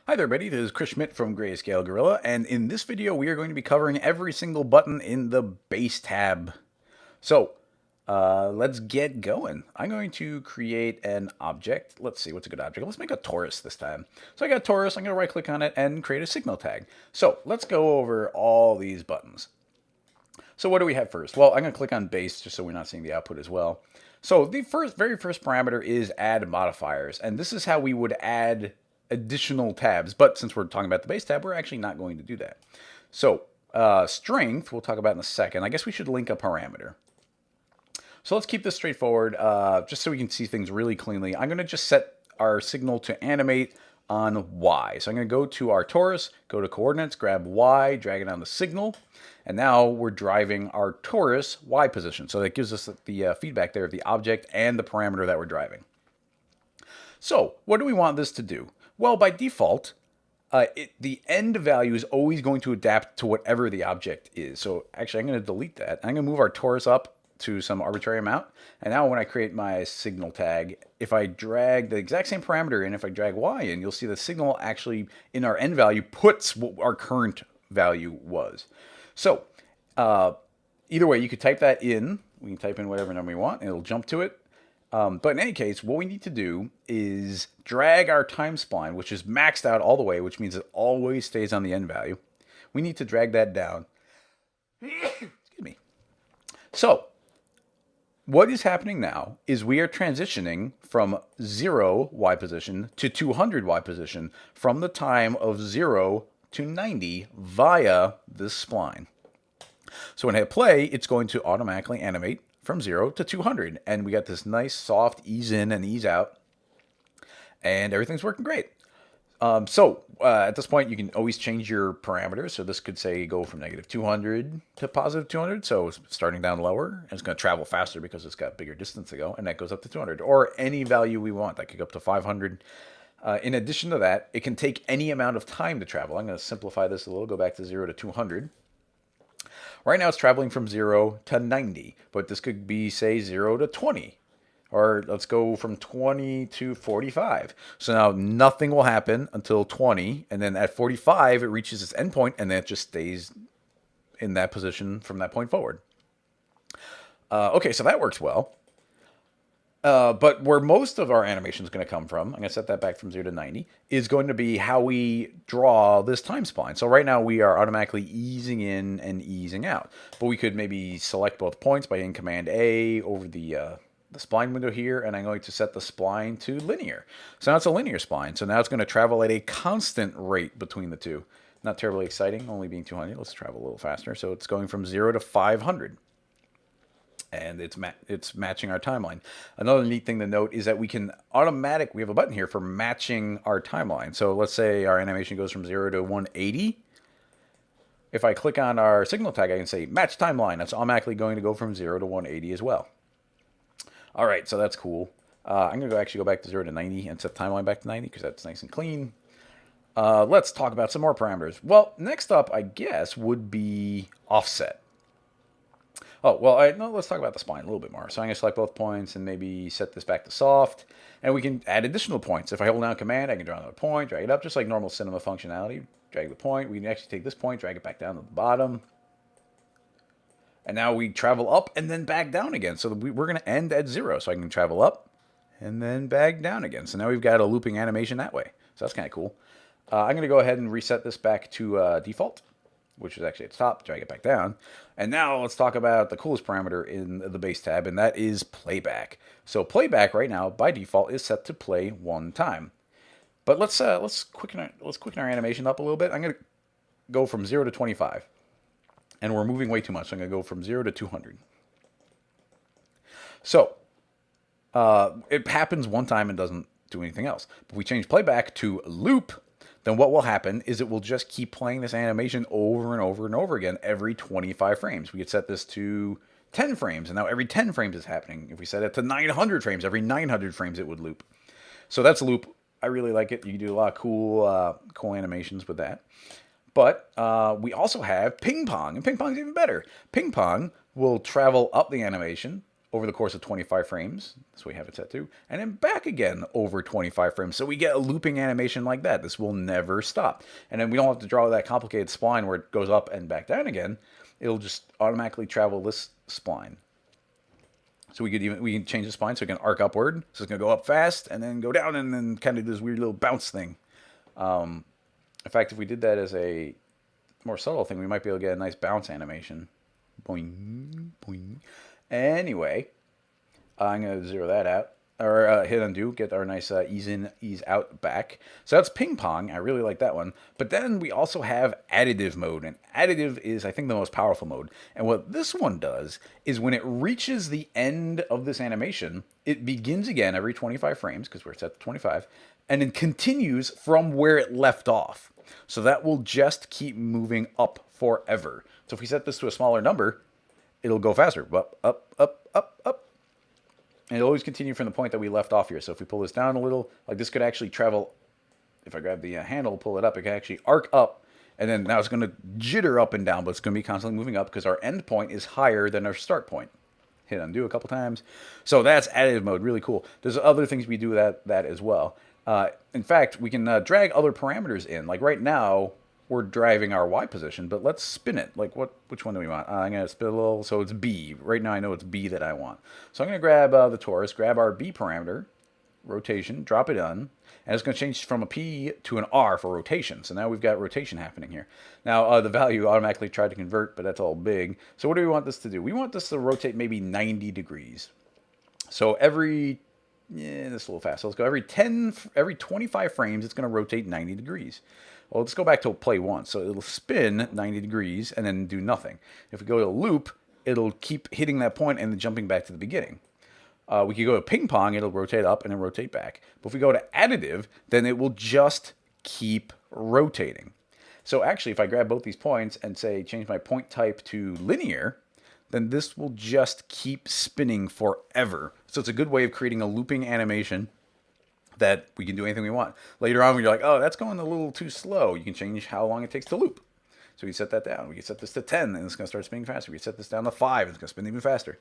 Hi there, everybody. This is Chris Schmidt from Greyscalegorilla, and in this video, we are going to be covering every single button in the base tab. So, let's get going. I'm going to create an object. Let's see, what's a good object? Let's make a torus this time. So I got a torus. I'm going to right-click on it and create a signal tag. So let's go over all these buttons. So what do we have first? Well, I'm going to click on base just so we're not seeing the output as well. So the very first parameter is add modifiers, and this is how we would add additional tabs. But since we're talking about the base tab, we're actually not going to do that. So strength, we'll talk about in a second. I guess we should link a parameter. So let's keep this straightforward, just so we can see things really cleanly. I'm going to just set our signal to animate on Y. So I'm going to go to our torus, go to coordinates, grab Y, drag it on the signal, and now we're driving our torus Y position. So that gives us the feedback there of the object and the parameter that we're driving. So what do we want this to do? Well, by default, the end value is always going to adapt to whatever the object is. So actually, I'm going to delete that. I'm going to move our torus up to some arbitrary amount. And now when I create my signal tag, if I drag the exact same parameter in, if I drag Y in, you'll see the signal actually in our end value puts what our current value was. So either way, you could type that in. We can type in whatever number we want, and it'll jump to it. But in any case, what we need to do is drag our time spline, which is maxed out all the way, which means it always stays on the end value. We need to drag that down. Excuse me. So what is happening now is we are transitioning from 0 Y position to 200 Y position from the time of 0 to 90 via this spline. So when I hit play, it's going to automatically animate from 0 to 200. And we got this nice soft ease in and ease out. And everything's working great. At this point, you can always change your parameters. So this could say go from negative 200 to positive 200. So starting down lower, and it's going to travel faster because it's got bigger distance to go. And that goes up to 200. Or any value we want. That could go up to 500. In addition to that, it can take any amount of time to travel. I'm going to simplify this a little, go back to 0 to 200. Right now it's traveling from 0 to 90, but this could be, say, 0 to 20. Or let's go from 20 to 45. So now nothing will happen until 20, and then at 45 it reaches its endpoint, and then it just stays in that position from that point forward. Okay, so that works well. But where most of our animation is going to come from, I'm going to set that back from 0 to 90, is going to be how we draw this time spline. So right now we are automatically easing in and easing out. But we could maybe select both points by hitting Command A over the spline window here, and I'm going to set the spline to linear. So now it's a linear spline. So now it's going to travel at a constant rate between the two. Not terribly exciting, only being 200. Let's travel a little faster. So it's going from 0 to 500. And it's matching our timeline. Another neat thing to note is that we have a button here for matching our timeline. So let's say our animation goes from 0 to 180. If I click on our signal tag, I can say match timeline. That's automatically going to go from 0 to 180 as well. All right, so that's cool. I'm going to actually go back to 0 to 90 and set timeline back to 90 because that's nice and clean. Let's talk about some more parameters. Well, next up, I guess, would be offset. Oh, well, let's talk about the spline a little bit more. So I'm going to select both points and maybe set this back to soft. And we can add additional points. If I hold down Command, I can draw another point, drag it up, just like normal cinema functionality. Drag the point. We can actually take this point, drag it back down to the bottom. And now we travel up and then back down again. So we're going to end at 0. So I can travel up and then back down again. So now we've got a looping animation that way. So that's kind of cool. I'm going to go ahead and reset this back to default, which is actually at the top, drag it back down. And now let's talk about the coolest parameter in the base tab, and that is playback. So playback right now, by default, is set to play one time. But let's quicken our animation up a little bit. I'm going to go from 0 to 25. And we're moving way too much, so I'm going to go from 0 to 200. So it happens one time and doesn't do anything else. But if we change playback to loop, then what will happen is it will just keep playing this animation over and over and over again every 25 frames. We could set this to 10 frames, and now every 10 frames is happening. If we set it to 900 frames, every 900 frames it would loop. So that's a loop. I really like it. You can do a lot of cool animations with that. But we also have ping pong, and ping pong is even better. Ping pong will travel up the animation over the course of 25 frames. That's what we have it set to. And then back again over 25 frames. So we get a looping animation like that. This will never stop. And then we don't have to draw that complicated spline where it goes up and back down again. It'll just automatically travel this spline. So we can change the spline so it can arc upward. So it's going to go up fast and then go down and then kind of this weird little bounce thing. In fact, if we did that as a more subtle thing, we might be able to get a nice bounce animation. Boing, boing. Anyway, I'm going to zero that out, or hit undo, get our nice ease in, ease out back. So that's ping pong. I really like that one. But then we also have additive mode, and additive is, I think, the most powerful mode. And what this one does is when it reaches the end of this animation, it begins again every 25 frames, because we're set to 25, and it continues from where it left off. So that will just keep moving up forever. So if we set this to a smaller number, it'll go faster. Up, up, up, up, up. And it'll always continue from the point that we left off here. So if we pull this down a little, like this could actually travel, if I grab the handle, pull it up, it can actually arc up. And then now it's going to jitter up and down, but it's going to be constantly moving up because our end point is higher than our start point. Hit undo a couple times. So that's additive mode, really cool. There's other things we do with that as well. In fact, we can drag other parameters in. Like right now, we're driving our Y position, but let's spin it. Like which one do we want? I'm going to spin a little, so it's B. Right now I know it's B that I want. So I'm going to grab the torus, grab our B parameter, rotation, drop it on, and it's going to change from a P to an R for rotation. So now we've got rotation happening here. Now the value automatically tried to convert, but that's all big. So what do we want this to do? We want this to rotate maybe 90 degrees. So every, this is a little fast. So let's go every 25 frames, it's going to rotate 90 degrees. Well, let's go back to play once. So it'll spin 90 degrees and then do nothing. If we go to loop, it'll keep hitting that point and then jumping back to the beginning. We could go to ping pong, it'll rotate up and then rotate back. But if we go to additive, then it will just keep rotating. So actually, if I grab both these points and say change my point type to linear, then this will just keep spinning forever. So it's a good way of creating a looping animation that we can do anything we want. Later on, when you're like, oh, that's going a little too slow, you can change how long it takes to loop. So we set that down. We can set this to 10, and it's going to start spinning faster. We can set this down to 5, and it's going to spin even faster.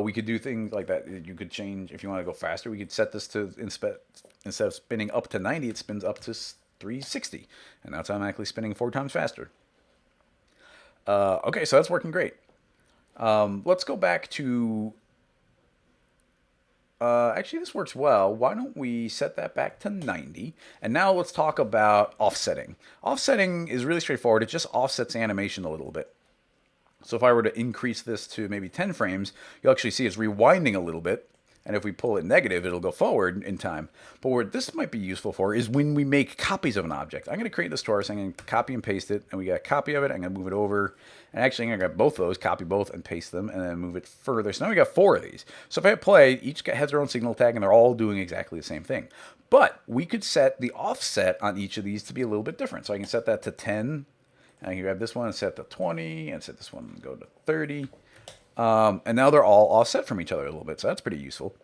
We could do things like that. You could change, if you want to go faster, we could set this to, instead of spinning up to 90, it spins up to 360. And now it's automatically spinning 4 times faster. Okay, so that's working great. Let's go back to... actually, this works well. Why don't we set that back to 90? And now let's talk about offsetting. Offsetting is really straightforward. It just offsets animation a little bit. So if I were to increase this to maybe 10 frames, you'll actually see it's rewinding a little bit. And if we pull it negative, it'll go forward in time. But what this might be useful for is when we make copies of an object. I'm going to create this torus. I'm going to copy and paste it. And we got a copy of it. I'm going to move it over. And actually, I'm going to grab both of those, copy both, and paste them, and then move it further. So now we got 4 of these. So if I hit play, each has their own signal tag, and they're all doing exactly the same thing. But we could set the offset on each of these to be a little bit different. So I can set that to 10. And I can grab this one and set to 20, and set this one and go to 30. And now they're all offset from each other a little bit, so that's pretty useful.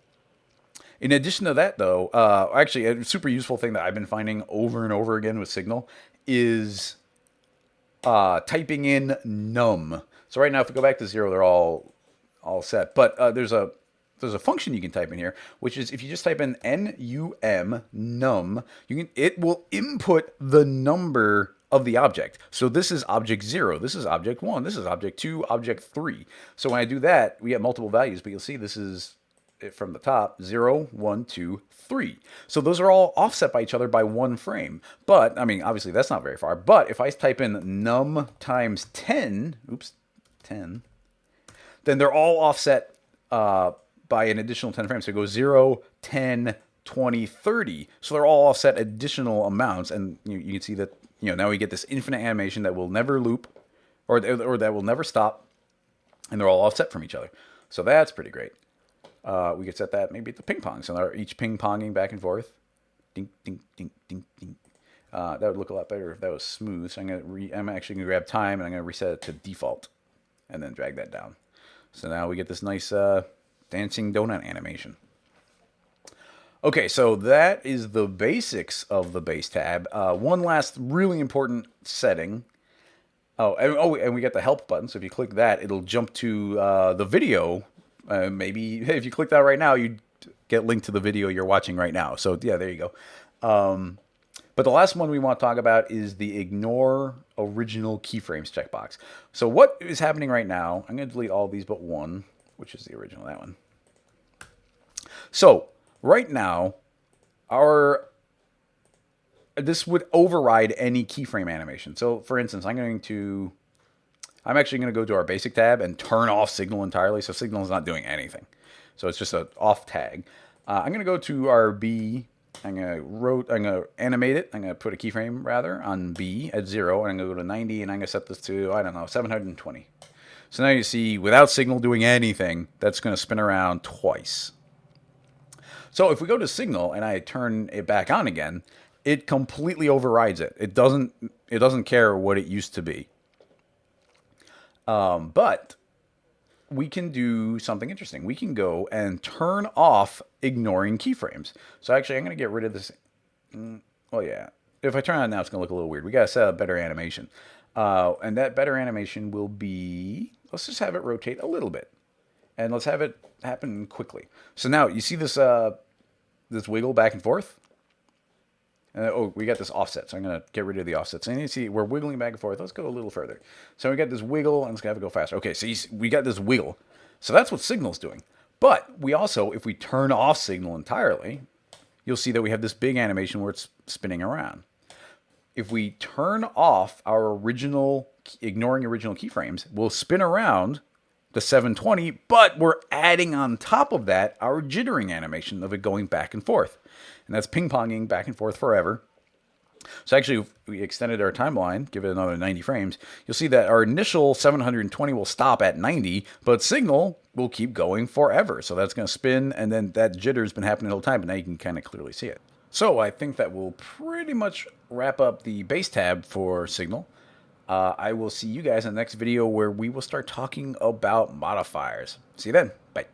In addition to that, though, actually a super useful thing that I've been finding over and over again with Signal is typing in num. So right now, if we go back to 0, they're all set. But there's a function you can type in here, which is if you just type in num, it will input the number of the object. So this is object 0, this is object 1, this is object 2, object 3. So when I do that, we get multiple values, but you'll see this is it from the top, 0, 1, 2, 3. So those are all offset by each other by 1 frame. But, I mean, obviously that's not very far. But if I type in num times 10, 10, then they're all offset by an additional 10 frames. So it goes 0, 10, 20, 30. So they're all offset additional amounts. And you can see that, now we get this infinite animation that will never loop or that will never stop. And they're all offset from each other. So that's pretty great. We could set that maybe at the ping pong. So they're each ping ponging back and forth. Ding, ding, ding, ding, ding. That would look a lot better if that was smooth. So I'm actually going to grab time and I'm going to reset it to default and then drag that down. So now we get this nice dancing donut animation. Okay, so that is the basics of the base tab. One last really important setting. And we got the help button. So if you click that, it'll jump to the video Maybe if you click that right now, you get linked to the video you're watching right now. So yeah, there you go. But the last one we want to talk about is the ignore original keyframes checkbox. So what is happening right now, I'm going to delete all these but one, which is the original, that one. So right now, this would override any keyframe animation. So for instance, I'm actually going to go to our basic tab and turn off signal entirely. So signal is not doing anything. So it's just an off tag. I'm going to go to our B. I'm going to animate it. I'm going to put a keyframe rather on B at 0, and I'm going to go to 90, and I'm going to set this to, I don't know, 720. So now you see, without signal doing anything, that's going to spin around twice. So if we go to signal and I turn it back on again, it completely overrides it. It doesn't care what it used to be. But we can do something interesting. We can go and turn off ignoring keyframes. So actually, I'm going to get rid of this. Well, yeah. If I turn it on now, it's going to look a little weird. We got to set up better animation. And that better animation will be, let's just have it rotate a little bit. And let's have it happen quickly. So now, you see this this wiggle back and forth? Oh, we got this offset, so I'm going to get rid of the offset. So you see, we're wiggling back and forth. Let's go a little further. So we got this wiggle, and let's have it go faster. Okay, so we got this wiggle. So that's what signal's doing. But we also, if we turn off signal entirely, you'll see that we have this big animation where it's spinning around. If we turn off our ignoring original keyframes, we'll spin around the 720, but we're adding on top of that our jittering animation of it going back and forth. And that's ping-ponging back and forth forever. So actually, if we extended our timeline, give it another 90 frames, you'll see that our initial 720 will stop at 90, but signal will keep going forever. So that's going to spin, and then that jitter's been happening the whole time, but now you can kind of clearly see it. So I think that will pretty much wrap up the base tab for signal. I will see you guys in the next video where we will start talking about modifiers. See you then. Bye.